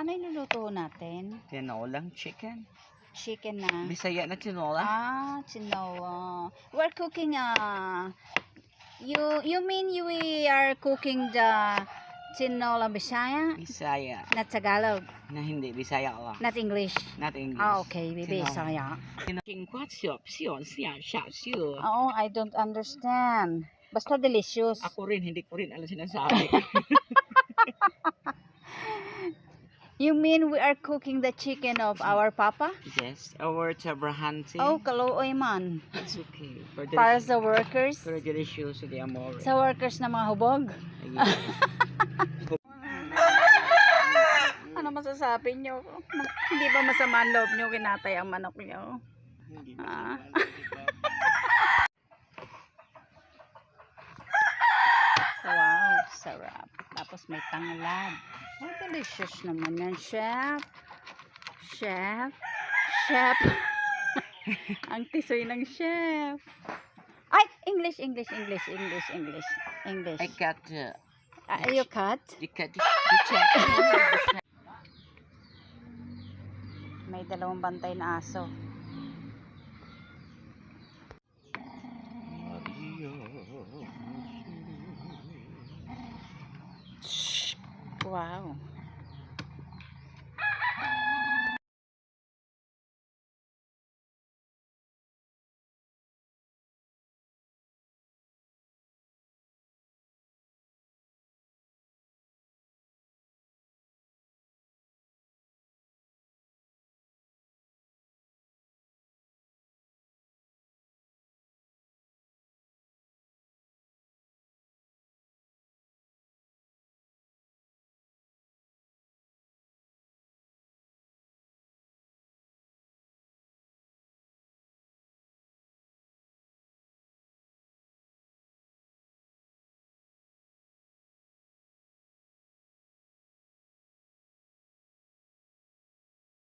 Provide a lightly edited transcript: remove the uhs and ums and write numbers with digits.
Ano yung luluto natin? Tinolang chicken. Chicken na. Bisaya na tinola. Tinola. We're cooking you mean we are cooking the tinola Bisayang? Bisaya. Not Tagalog. Na hindi, Bisaya lang. Not English. Not English. Okay, Bisaya. King kwat siop, siyon, siya, siya, siyo. Oh, I don't understand. Basta delicious. Ako rin, hindi ko rin alam sinasabi. You mean we are cooking the chicken of our papa? Yes, our tabrahante. Oh, kaluoy man. It's okay. Para sa workers? Very delicious the amore. Sa workers na mga hubog? Ano masasabi nyo? Hindi ba masama ang loob nyo kinatay ang manok nyo? Hindi Ah. Wow, sarap. Tapos may tanglad. Oh, delicious naman yan, chef. Chef. Chef. Ang tisoy ng chef. Ay, English. I got You cut? you cut the check. May dalawang bantay na aso.